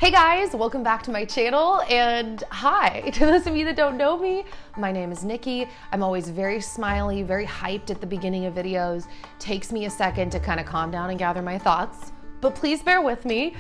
Hey guys, welcome back to my channel, and hi to those of you that don't know me. My name is Nikki. I'm always very smiley, very hyped at the beginning of videos. Takes me a second to kind of calm down and gather my thoughts, but please bear with me.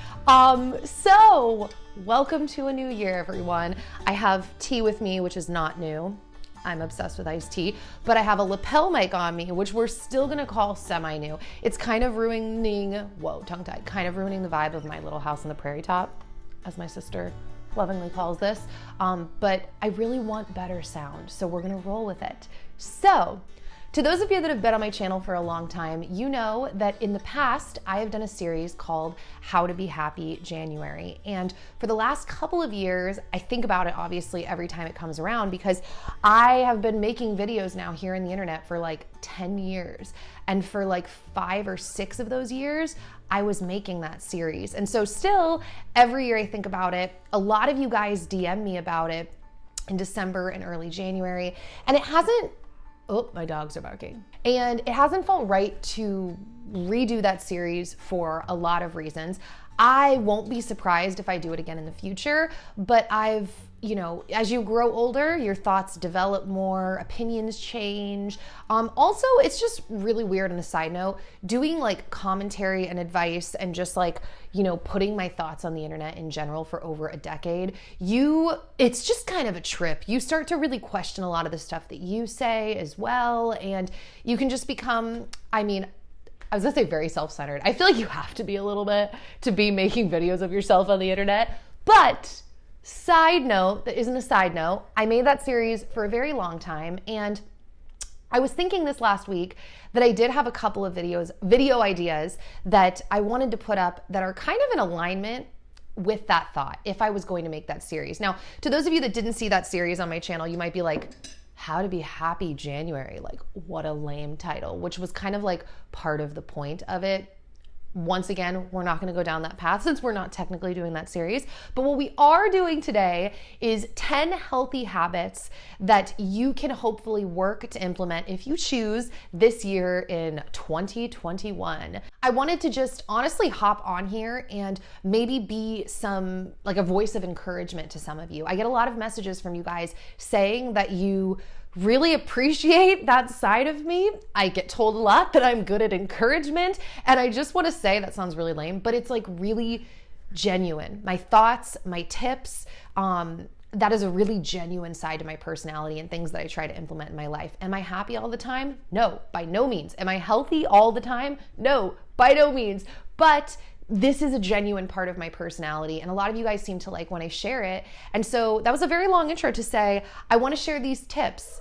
So welcome to a new year, everyone. I have tea with me, which is not new. I'm obsessed with iced tea, but I have a lapel mic on me, which we're still gonna call semi-new. It's kind of ruining, whoa, tongue-tied, kind of ruining the vibe of my little house on the prairie top, as my sister lovingly calls this. But I really want better sound, so we're gonna roll with it. So, to those of you that have been on my channel for a long time, you know that in the past, I have done a series called How to Be Happy January. And for the last couple of years, I think about it obviously every time it comes around because I have been making videos now here on the internet for like 10 years. And for like 5 or 6 of those years, I was making that series. And so still, every year I think about it. A lot of you guys DM me about it in December and early January. And it hasn't, oh, my dogs are barking. And it hasn't felt right to redo that series for a lot of reasons. I won't be surprised if I do it again in the future, but as you grow older, your thoughts develop more, opinions change. Also, it's just really weird on a side note, doing like commentary and advice and just like, putting my thoughts on the internet in general for over a decade, it's just kind of a trip. You start to really question a lot of the stuff that you say as well. And you can just become, I was gonna say very self-centered. I feel like you have to be a little bit to be making videos of yourself on the internet. But side note, that isn't a side note, I made that series for a very long time, and I was thinking this last week that I did have a couple of video ideas that I wanted to put up that are kind of in alignment with that thought if I was going to make that series. Now, to those of you that didn't see that series on my channel, you might be like, How to Be Happy January, like what a lame title, which was kind of like part of the point of it. Once again, we're not going to go down that path since we're not technically doing that series. But what we are doing today is 10 healthy habits that you can hopefully work to implement if you choose this year in 2021. I wanted to just honestly hop on here and maybe be like a voice of encouragement to some of you. I get a lot of messages from you guys saying that you really appreciate that side of me. I get told a lot that I'm good at encouragement, and I just want to say, that sounds really lame, but it's like really genuine. My thoughts, my tips, that is a really genuine side to my personality and things that I try to implement in my life. Am I happy all the time? No, by no means. Am I healthy all the time? No, by no means. But this is a genuine part of my personality, and a lot of you guys seem to like when I share it. And so that was a very long intro to say, I want to share these tips.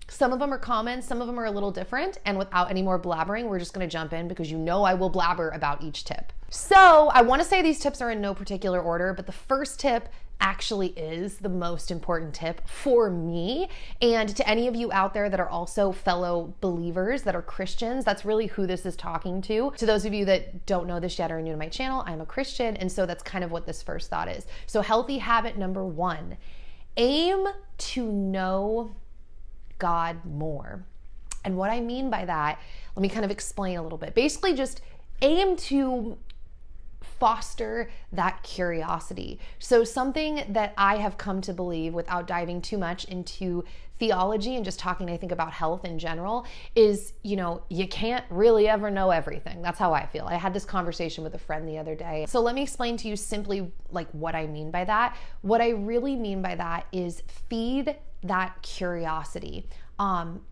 Some of them are common, some of them are a little different, and without any more blabbering, we're just going to jump in because I will blabber about each tip. So I want to say these tips are in no particular order, but the first tip actually is the most important tip for me, and to any of you out there that are also fellow believers, that are Christians, that's really who this is talking to. To those of you that don't know this yet or are new to my channel, I'm a Christian, and so that's kind of what this first thought is. So healthy habit number 1, aim to know God more. And what I mean by that, let me kind of explain a little bit. Basically, just aim to foster that curiosity. So something that I have come to believe, without diving too much into theology and just talking, I think, about health in general, is, you can't really ever know everything. That's how I feel. I had this conversation with a friend the other day. So let me explain to you simply like what I mean by that. What I really mean by that is feed that curiosity.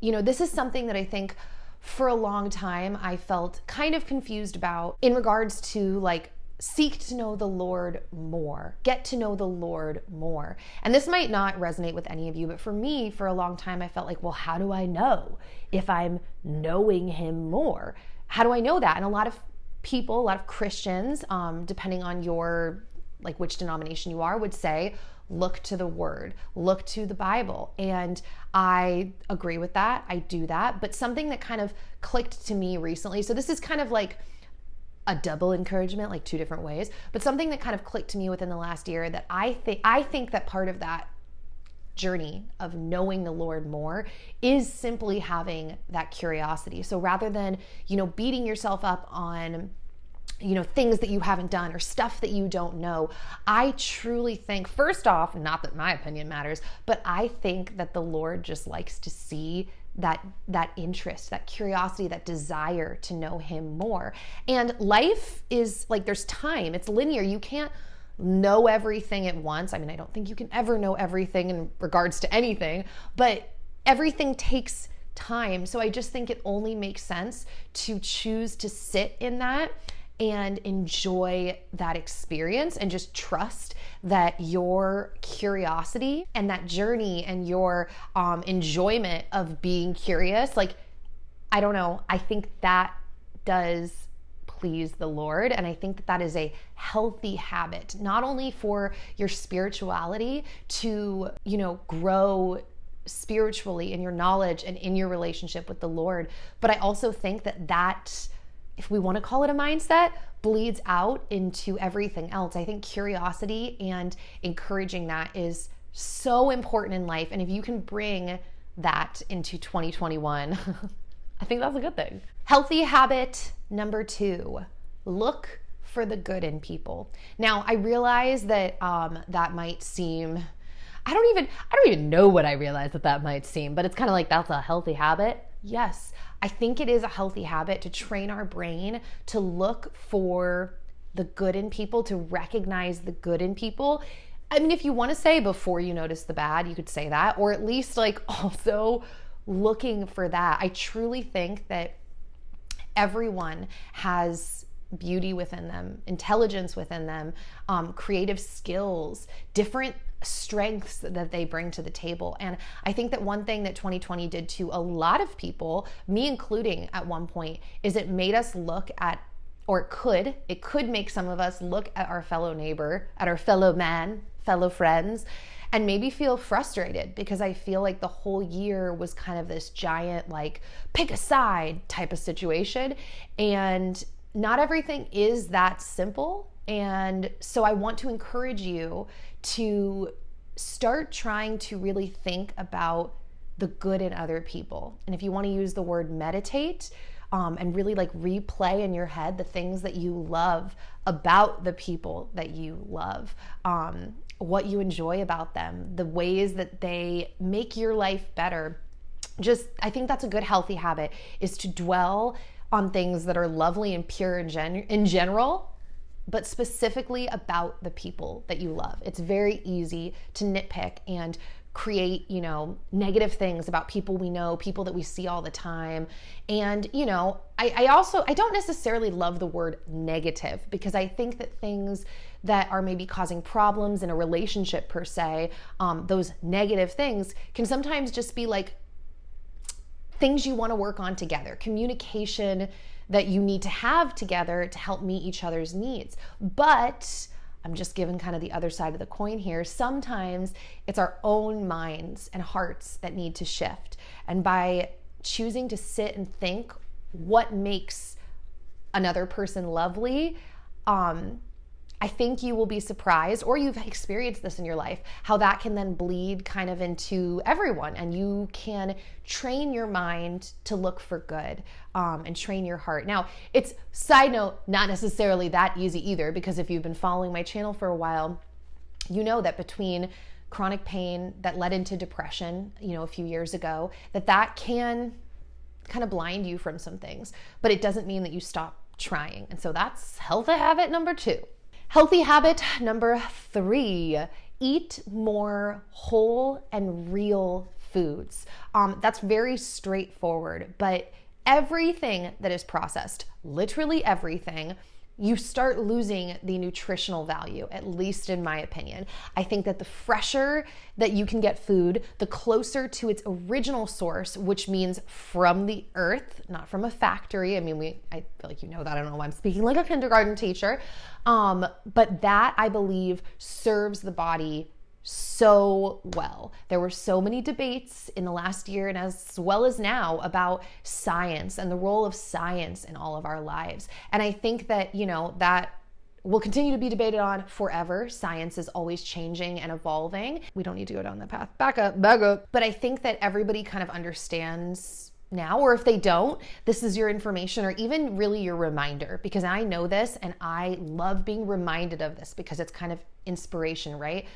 This is something that I think for a long time I felt kind of confused about in regards to like seek to know the Lord more, get to know the Lord more. And this might not resonate with any of you, but for me, for a long time, I felt like, well, how do I know if I'm knowing Him more? How do I know that? And a lot of people, a lot of Christians, depending on your, like which denomination you are, would say, look to the Word, look to the Bible. And I agree with that. I do that. But something that kind of clicked to me recently, so this is kind of like a double encouragement, like 2 different ways, but something that kind of clicked to me within the last year that I think that part of that journey of knowing the Lord more is simply having that curiosity. So rather than, beating yourself up on things that you haven't done or stuff that you don't know. I truly think, first off, not that my opinion matters, but I think that the Lord just likes to see that interest, that curiosity, that desire to know him more. And life is like, there's time, it's linear. You can't know everything at once. I mean, I don't think you can ever know everything in regards to anything, but everything takes time. So I just think it only makes sense to choose to sit in that and enjoy that experience and just trust that your curiosity and that journey and your enjoyment of being curious, like, I don't know, I think that does please the Lord. And I think that that is a healthy habit, not only for your spirituality to, grow spiritually in your knowledge and in your relationship with the Lord, but I also think that if we want to call it a mindset, bleeds out into everything else. I think curiosity and encouraging that is so important in life. And if you can bring that into 2021, I think that's a good thing. Healthy habit number 2, look for the good in people. Now, I realize that that might seem, I don't even know what I realize that might seem, but it's kind of like, that's a healthy habit. Yes, I think it is a healthy habit to train our brain to look for the good in people, to recognize the good in people. I mean, if you want to say before you notice the bad, you could say that, or at least like also looking for that. I truly think that everyone has beauty within them, intelligence within them, creative skills, different strengths that they bring to the table. And I think that one thing that 2020 did to a lot of people, me including at one point, is it made us look at, or it could make some of us look at our fellow neighbor, at our fellow man, fellow friends, and maybe feel frustrated, because I feel like the whole year was kind of this giant, like, pick a side type of situation. And not everything is that simple. And so I want to encourage you to start trying to really think about the good in other people. And if you want to use the word meditate, and really like replay in your head the things that you love about the people that you love, what you enjoy about them, the ways that they make your life better. I think that's a good healthy habit, is to dwell on things that are lovely and pure in general, but specifically about the people that you love. It's very easy to nitpick and create, negative things about people we know, people that we see all the time. And, I don't necessarily love the word negative, because I think that things that are maybe causing problems in a relationship per se, those negative things can sometimes just be like things you want to work on together, communication that you need to have together to help meet each other's needs. But I'm just giving kind of the other side of the coin here. Sometimes it's our own minds and hearts that need to shift. And by choosing to sit and think what makes another person lovely, I think you will be surprised, or you've experienced this in your life, how that can then bleed kind of into everyone. And you can train your mind to look for good, and train your heart. Now, it's, side note, not necessarily that easy either, because if you've been following my channel for a while, you know that between chronic pain that led into depression, a few years ago, that can kind of blind you from some things, but it doesn't mean that you stop trying. And so that's healthy habit number 2. Healthy habit number 3, eat more whole and real foods. That's very straightforward, but everything that is processed, literally everything, you start losing the nutritional value, at least in my opinion. I think that the fresher that you can get food, the closer to its original source, which means from the earth, not from a factory. I mean, I feel like you know that. I don't know why I'm speaking like a kindergarten teacher. But that, I believe, serves the body so well. There were so many debates in the last year, and as well as now, about science and the role of science in all of our lives. And I think that, that will continue to be debated on forever. Science is always changing and evolving. We don't need to go down that path. Back up. But I think that everybody kind of understands now, or if they don't, this is your information or even really your reminder, because I know this and I love being reminded of this because it's kind of inspiration, right?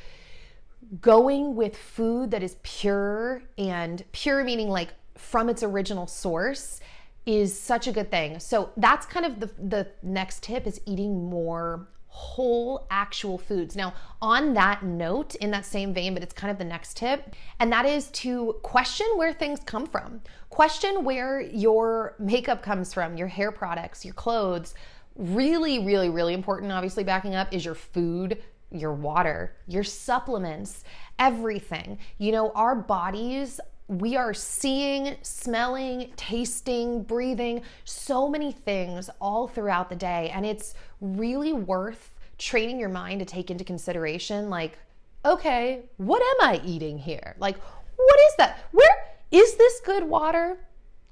Going with food that is pure, and pure meaning like from its original source, is such a good thing. So that's kind of the next tip, is eating more whole actual foods. Now, on that note, in that same vein, but it's kind of the next tip, and that is to question where things come from. Question where your makeup comes from, your hair products, your clothes. Really, really, really important, obviously backing up, is your food, your water, your supplements, everything. You know, our bodies, we are seeing, smelling, tasting, breathing, so many things all throughout the day. And it's really worth training your mind to take into consideration, like, okay, what am I eating here? Like, what is that? Where is this good water?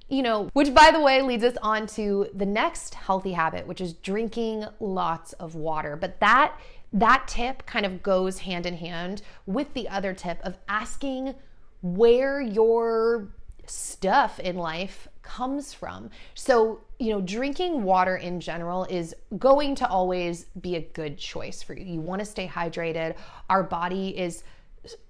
You know, which by the way leads us on to the next healthy habit, which is drinking lots of water. But that tip kind of goes hand in hand with the other tip of asking where your stuff in life comes from. So, you know, drinking water in general is going to always be a good choice for you. You want to stay hydrated. Our body is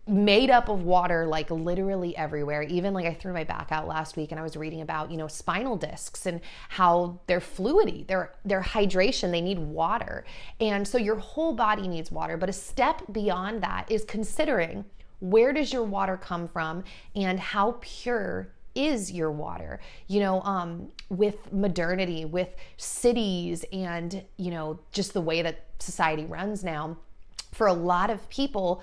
made up of water, like literally everywhere. Even like I threw my back out last week and I was reading about, you know, spinal discs and how they're fluidy, their hydration, they need water. And so your whole body needs water. But a step beyond that is considering, where does your water come from and how pure is your water? You know, with modernity, with cities and, you know, just the way that society runs now, for a lot of people,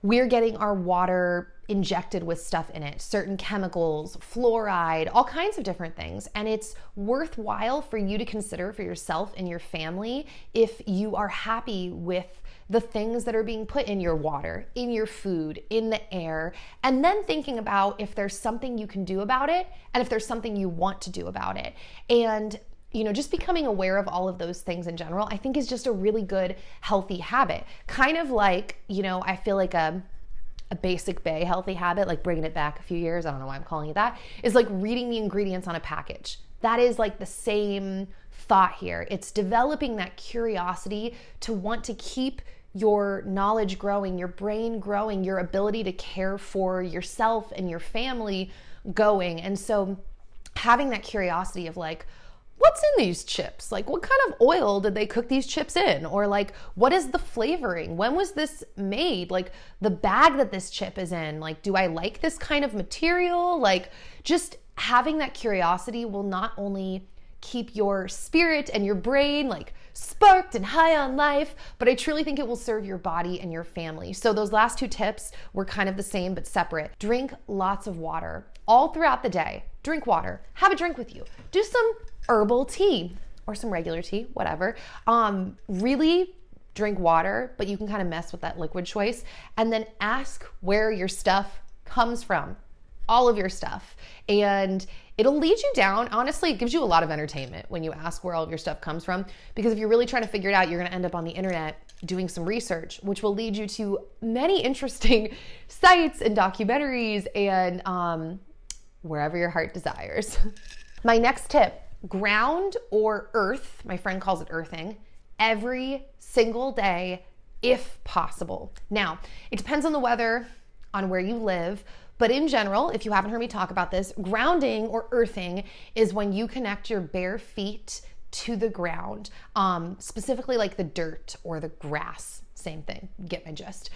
we're getting our water injected with stuff in it, certain chemicals, fluoride, all kinds of different things. And it's worthwhile for you to consider for yourself and your family if you are happy with the things that are being put in your water, in your food, in the air, and then thinking about if there's something you can do about it and if there's something you want to do about it. And, you know, just becoming aware of all of those things in general, I think is just a really good, healthy habit. Kind of like, you know, I feel like a basic Bay healthy habit, like bringing it back a few years, I don't know why I'm calling it that, is like reading the ingredients on a package. That is like the same thought here. It's developing that curiosity to want to keep your knowledge growing, your brain growing, your ability to care for yourself and your family going. And so having that curiosity of like, what's in these chips? Like, what kind of oil did they cook these chips in? Or like, what is the flavoring? When was this made? Like the bag that this chip is in, like, do I like this kind of material? Like, just having that curiosity will not only keep your spirit and your brain like sparked and high on life, but I truly think it will serve your body and your family. So those last two tips were kind of the same but separate. Drink lots of water all throughout the day. Drink water. Have a drink with you. Do some herbal tea or some regular tea, whatever. Really drink water, but you can kind of mess with that liquid choice. And then ask where your stuff comes from. All of your stuff. And it'll lead you down. Honestly, it gives you a lot of entertainment when you ask where all of your stuff comes from, because if you're really trying to figure it out, you're going to end up on the internet doing some research, which will lead you to many interesting sites and documentaries and wherever your heart desires. My next tip, ground or earth, my friend calls it earthing, every single day if possible. Now, it depends on the weather, on where you live, but in general, if you haven't heard me talk about this, grounding or earthing is when you connect your bare feet to the ground, specifically like the dirt or the grass. Same thing, get my gist.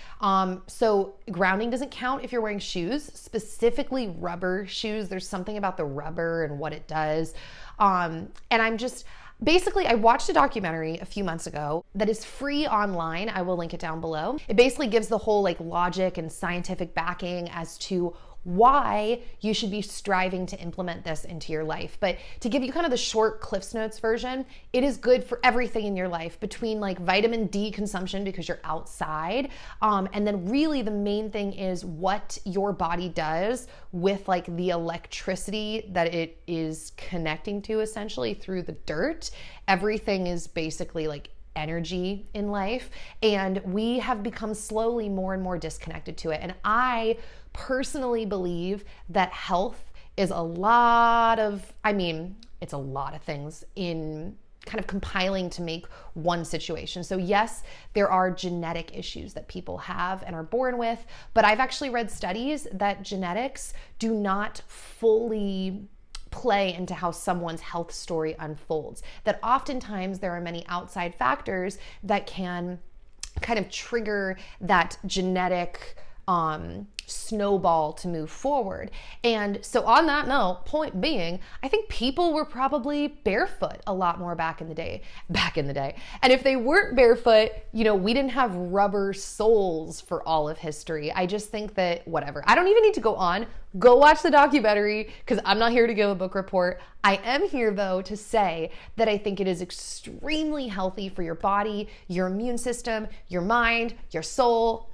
So grounding doesn't count if you're wearing shoes, specifically rubber shoes. There's something about the rubber and what it does. And I watched a documentary a few months ago that is free online. I will link it down below. It basically gives the whole like logic and scientific backing as to why you should be striving to implement this into your life. But to give you kind of the short Cliff's Notes version, it is good for everything in your life, between like vitamin D consumption because you're outside. And then really the main thing is what your body does with like the electricity that it is connecting to essentially through the dirt. Everything is basically like energy in life, and we have become slowly more and more disconnected to it. And I personally believe that health is a lot of, it's a lot of things in kind of compiling to make one situation. So yes, there are genetic issues that people have and are born with, but I've actually read studies that genetics do not fully play into how someone's health story unfolds, that oftentimes there are many outside factors that can kind of trigger that genetic snowball to move forward. And so on that note, point being, I think people were probably barefoot a lot more back in the day. And if they weren't barefoot, we didn't have rubber soles for all of history. I just think that whatever. I don't even need to go on. Go watch the documentary, because I'm not here to give a book report. I am here though to say that I think it is extremely healthy for your body, your immune system, your mind, your soul,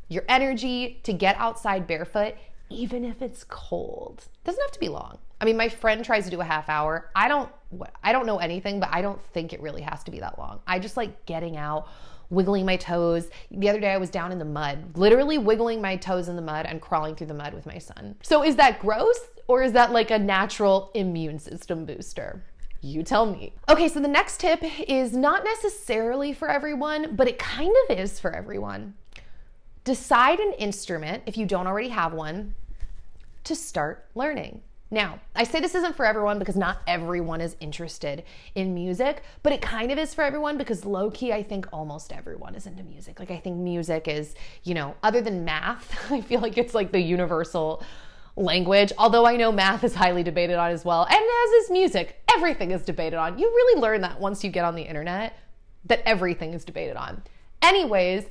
your energy to get outside barefoot, even if it's cold. Doesn't have to be long. My friend tries to do a half hour. I don't know anything, but I don't think it really has to be that long. I just like getting out, wiggling my toes. The other day I was down in the mud, literally wiggling my toes in the mud and crawling through the mud with my son. So is that gross, or is that like a natural immune system booster? You tell me. Okay, so the next tip is not necessarily for everyone, but it kind of is for everyone. Decide an instrument, if you don't already have one, to start learning. Now, I say this isn't for everyone because not everyone is interested in music, but it kind of is for everyone because low-key, I think almost everyone is into music. Like, I think music is, other than math, I feel like it's like the universal language, although I know math is highly debated on as well, and as is music. Everything is debated on. You really learn that once you get on the internet, that everything is debated on. Anyways,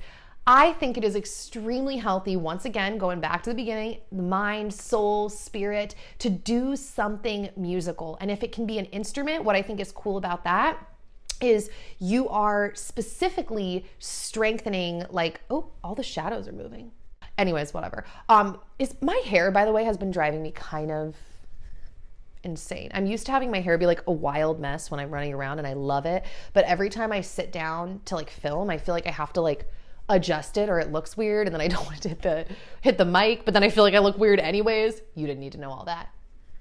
I think it is extremely healthy, once again, going back to the beginning, the mind, soul, spirit, to do something musical. And if it can be an instrument, what I think is cool about that is you are specifically strengthening, like, oh, all the shadows are moving. Anyways, whatever. Is my hair, by the way, has been driving me kind of insane. I'm used to having my hair be like a wild mess when I'm running around, and I love it. But every time I sit down to like film, I feel like I have to like adjust it or it looks weird, and then I don't want to hit the mic, but then I feel like I look weird anyways. You didn't need to know all that.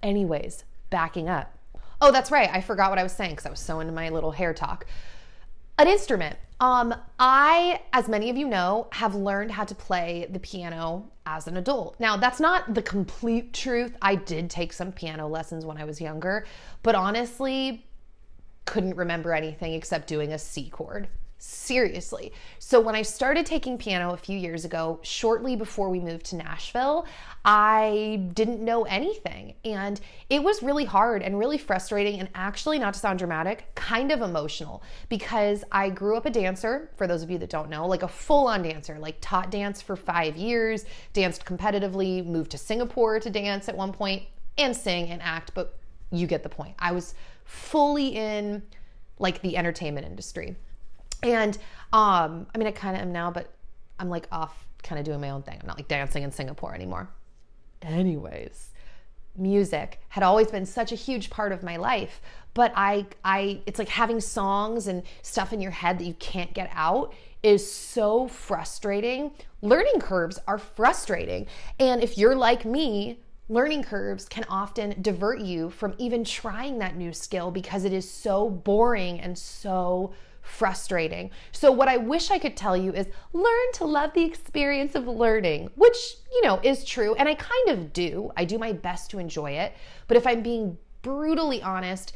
Anyways, backing up. Oh, that's right. I forgot what I was saying because I was so into my little hair talk. An instrument. I, as many of you know, have learned how to play the piano as an adult. Now, that's not the complete truth. I did take some piano lessons when I was younger, but honestly, couldn't remember anything except doing a C chord. Seriously. So when I started taking piano a few years ago, shortly before we moved to Nashville, I didn't know anything. And it was really hard and really frustrating, and actually, not to sound dramatic, kind of emotional, because I grew up a dancer, for those of you that don't know, like a full-on dancer, like taught dance for 5 years, danced competitively, moved to Singapore to dance at one point, and sing and act, but you get the point. I was fully in like the entertainment industry. And I kind of am now, but I'm like off kind of doing my own thing. I'm not like dancing in Singapore anymore. Anyways, music had always been such a huge part of my life, but it's like having songs and stuff in your head that you can't get out is so frustrating. Learning curves are frustrating. And if you're like me, learning curves can often divert you from even trying that new skill because it is so boring and so frustrating. So what I wish I could tell you is learn to love the experience of learning, which, is true. And I kind of do. I do my best to enjoy it. But if I'm being brutally honest,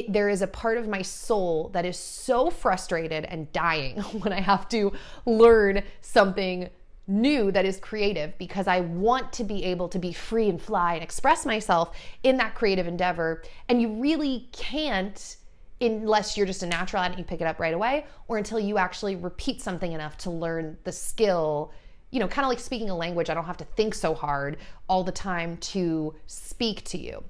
there is a part of my soul that is so frustrated and dying when I have to learn something new that is creative, because I want to be able to be free and fly and express myself in that creative endeavor. And you really can't unless you're just a natural and you pick it up right away, or until you actually repeat something enough to learn the skill. Kind of like speaking a language. I don't have to think so hard all the time to speak to you.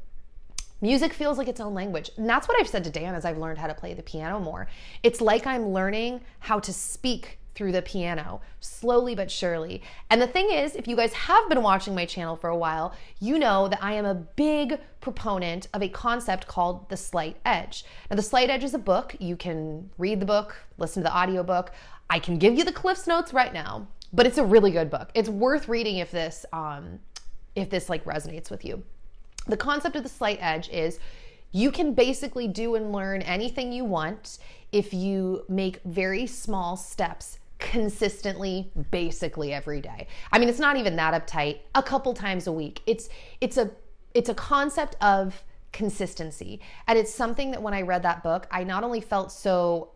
Music feels like its own language. And that's what I've said to Dan as I've learned how to play the piano more. It's like I'm learning how to speak through the piano, slowly but surely. And the thing is, if you guys have been watching my channel for a while, you know that I am a big proponent of a concept called the slight edge. Now, the slight edge is a book. You can read the book, listen to the audiobook. I can give you the Cliff's Notes right now, but it's a really good book. It's worth reading if this like resonates with you. The concept of the slight edge is you can basically do and learn anything you want if you make very small steps consistently, basically every day. I mean, it's not even that uptight, a couple times a week. It's a concept of consistency. And it's something that when I read that book, I not only felt so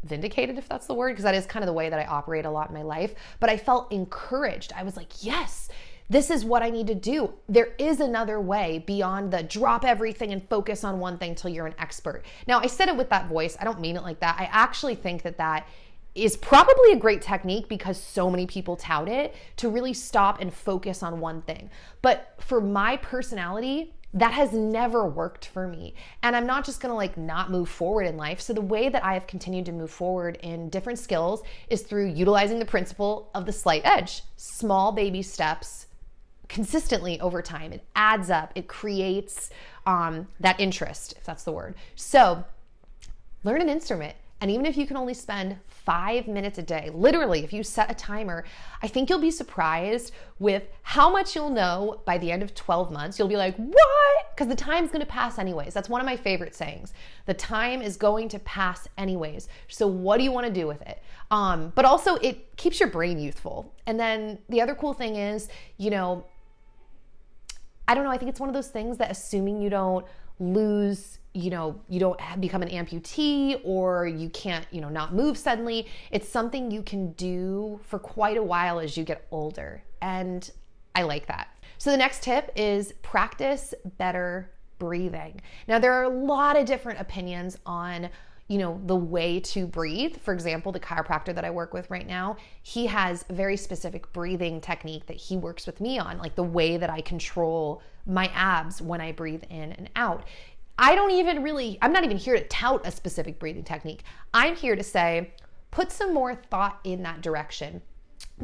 vindicated, if that's the word, because that is kind of the way that I operate a lot in my life, but I felt encouraged. I was like, yes, this is what I need to do. There is another way beyond the drop everything and focus on one thing till you're an expert. Now, I said it with that voice. I don't mean it like that. I actually think that that is probably a great technique because so many people tout it, to really stop and focus on one thing. But for my personality, that has never worked for me. And I'm not just gonna like not move forward in life. So the way that I have continued to move forward in different skills is through utilizing the principle of the slight edge. Small baby steps consistently over time. It adds up. It creates that interest, if that's the word. So learn an instrument. And even if you can only spend 5 minutes a day, literally, if you set a timer, I think you'll be surprised with how much you'll know by the end of 12 months. You'll be like, what? Because the time's going to pass anyways. That's one of my favorite sayings. The time is going to pass anyways. So what do you want to do with it? But also it keeps your brain youthful. And then the other cool thing is, you know, I don't know, I think it's one of those things that assuming you don't lose, you know, you don't become an amputee or you can't, you know, not move suddenly. It's something you can do for quite a while as you get older. And I like that. So the next tip is practice better breathing. Now, there are a lot of different opinions on, you know, the way to breathe. For example, the chiropractor that I work with right now, he has a very specific breathing technique that he works with me on, like the way that I control my abs when I breathe in and out. I'm not even here to tout a specific breathing technique. I'm here to say, put some more thought in that direction,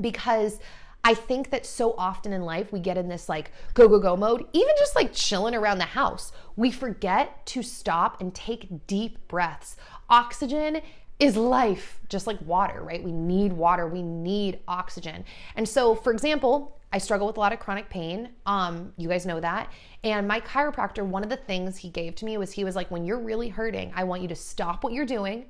because I think that so often in life we get in this like go, go, go mode, even just like chilling around the house. We forget to stop and take deep breaths. Oxygen is life, just like water, right? We need water, we need oxygen. And so, for example, I struggle with a lot of chronic pain. You guys know that. And my chiropractor, one of the things he gave to me was, he was like, when you're really hurting, I want you to stop what you're doing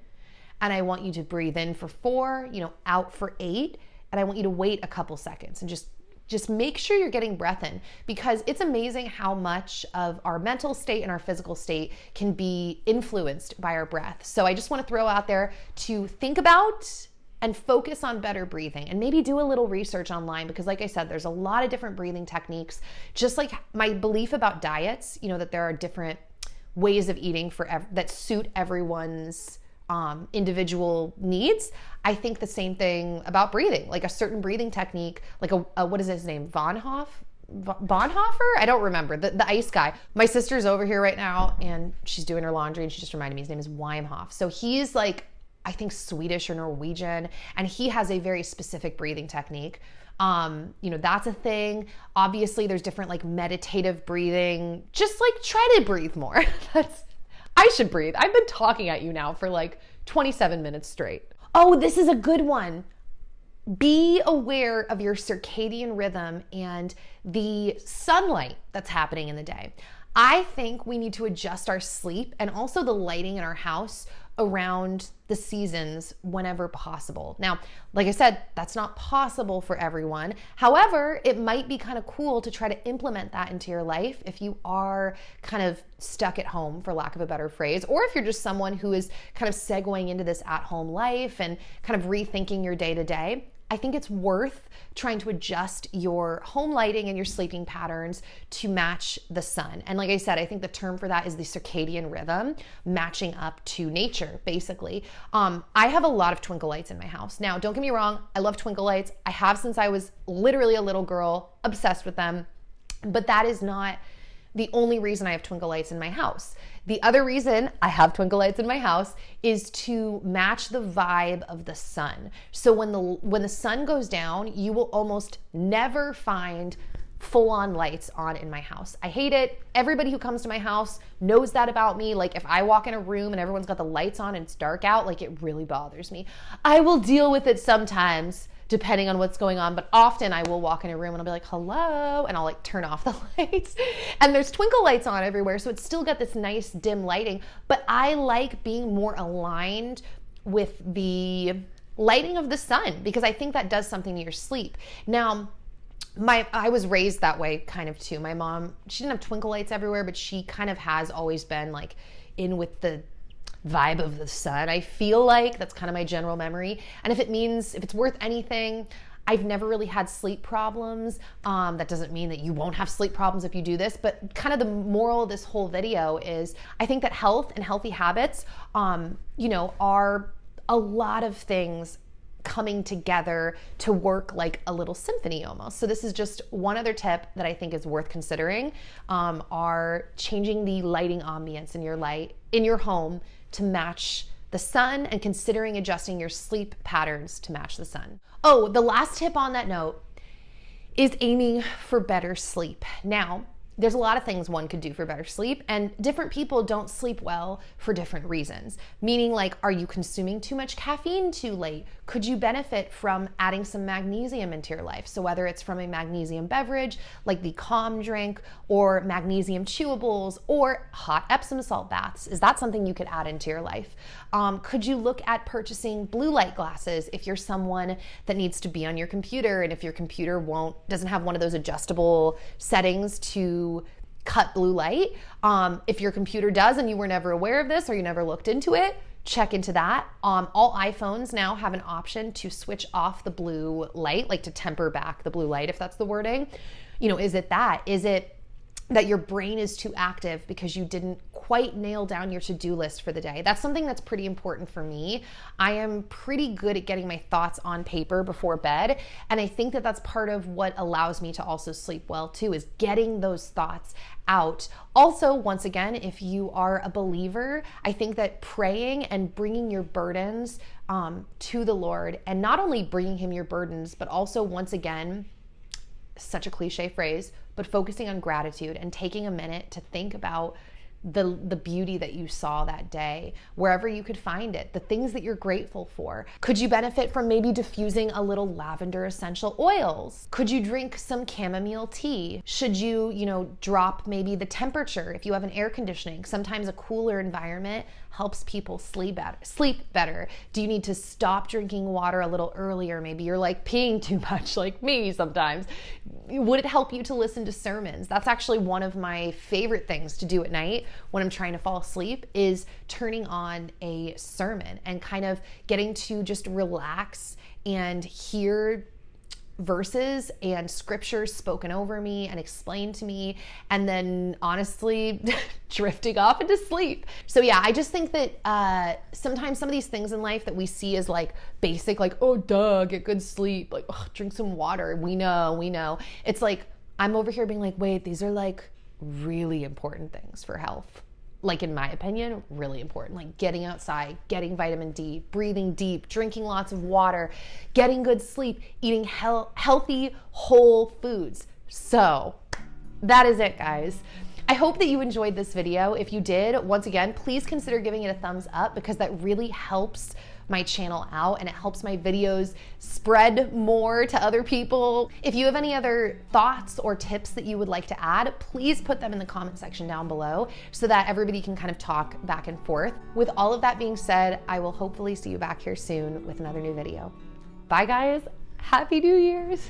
and I want you to breathe in for 4, you know, out for 8. And I want you to wait a couple seconds and just make sure you're getting breath in, because it's amazing how much of our mental state and our physical state can be influenced by our breath. So I just want to throw out there to think about and focus on better breathing, and maybe do a little research online, because like I said, there's a lot of different breathing techniques. Just like my belief about diets, you know, that there are different ways of eating that suit everyone's individual needs. I think the same thing about breathing, like a certain breathing technique, like what is his name? Bonhoeffer? I don't remember. The ice guy. My sister's over here right now and she's doing her laundry and she just reminded me his name is Wim Hof. So he's like, I think Swedish or Norwegian, and he has a very specific breathing technique. You know, that's a thing. Obviously there's different like meditative breathing. Just like try to breathe more. I should breathe. I've been talking at you now for like 27 minutes straight. Oh, this is a good one. Be aware of your circadian rhythm and the sunlight that's happening in the day. I think we need to adjust our sleep and also the lighting in our house around the seasons whenever possible. Now, like I said, that's not possible for everyone. However, it might be kind of cool to try to implement that into your life if you are kind of stuck at home, for lack of a better phrase, or if you're just someone who is kind of segueing into this at-home life and kind of rethinking your day-to-day. I think it's worth trying to adjust your home lighting and your sleeping patterns to match the sun. And like I said, I think the term for that is the circadian rhythm, matching up to nature, basically. I have a lot of twinkle lights in my house. Now, don't get me wrong, I love twinkle lights. I have since I was literally a little girl, obsessed with them. But that is not the only reason I have twinkle lights in my house. The other reason I have twinkle lights in my house is to match the vibe of the sun. So when the sun goes down, you will almost never find full-on lights on in my house. I hate it. Everybody who comes to my house knows that about me. Like if I walk in a room and everyone's got the lights on and it's dark out, like it really bothers me. I will deal with it sometimes. depending on what's going on. But often I will walk in a room and I'll be like, hello, and I'll like turn off the lights. And there's twinkle lights on everywhere, so it's still got this nice dim lighting. But I like being more aligned with the lighting of the sun, because I think that does something to your sleep. Now, I was raised that way kind of too. My mom, she didn't have twinkle lights everywhere, but she kind of has always been like in with the vibe of the sun. I feel like that's kind of my general memory. And if it's worth anything, I've never really had sleep problems. That doesn't mean that you won't have sleep problems if you do this, but kind of the moral of this whole video is I think that health and healthy habits, are a lot of things coming together to work like a little symphony almost. So this is just one other tip that I think is worth considering, are changing the lighting ambience in your home to match the sun, and considering adjusting your sleep patterns to match the sun. Oh, the last tip on that note is aiming for better sleep. Now, there's a lot of things one could do for better sleep, and different people don't sleep well for different reasons. Meaning, like, are you consuming too much caffeine too late? Could you benefit from adding some magnesium into your life? So whether it's from a magnesium beverage, like the Calm drink, or magnesium chewables, or hot Epsom salt baths, is that something you could add into your life? Could you look at purchasing blue light glasses if you're someone that needs to be on your computer, and if your computer doesn't have one of those adjustable settings to cut blue light? If your computer does and you were never aware of this or you never looked into it, check into that. All iPhones now have an option to switch off the blue light, like to temper back the blue light, if that's the wording. Is it that? Is it that your brain is too active because you didn't quite nail down your to-do list for the day? That's something that's pretty important for me. I am pretty good at getting my thoughts on paper before bed, and I think that that's part of what allows me to also sleep well too, is getting those thoughts out. Also, once again, if you are a believer, I think that praying and bringing your burdens to the Lord, and not only bringing him your burdens, but also, once again, such a cliche phrase, but focusing on gratitude and taking a minute to think about the beauty that you saw that day, wherever you could find it, the things that you're grateful for. Could you benefit from maybe diffusing a little lavender essential oils? Could you drink some chamomile tea? Should you, drop maybe the temperature if you have an air conditioning? Sometimes a cooler environment helps people sleep better. Do you need to stop drinking water a little earlier? Maybe you're like peeing too much, like me sometimes. Would it help you to listen to sermons? That's actually one of my favorite things to do at night when I'm trying to fall asleep, is turning on a sermon and kind of getting to just relax and hear verses and scriptures spoken over me and explained to me, and then honestly drifting off into sleep. So yeah, I just think that sometimes some of these things in life that we see as like basic, like, oh duh, get good sleep, like, oh, drink some water, we know. It's like, I'm over here being like, wait, these are like really important things for health. Like, in my opinion, really important. Like getting outside, getting vitamin D, breathing deep, drinking lots of water, getting good sleep, eating healthy, whole foods. So that is it, guys. I hope that you enjoyed this video. If you did, once again, please consider giving it a thumbs up, because that really helps my channel out and it helps my videos spread more to other people. If you have any other thoughts or tips that you would like to add, please put them in the comment section down below so that everybody can kind of talk back and forth. With all of that being said, I will hopefully see you back here soon with another new video. Bye guys, Happy New Year's.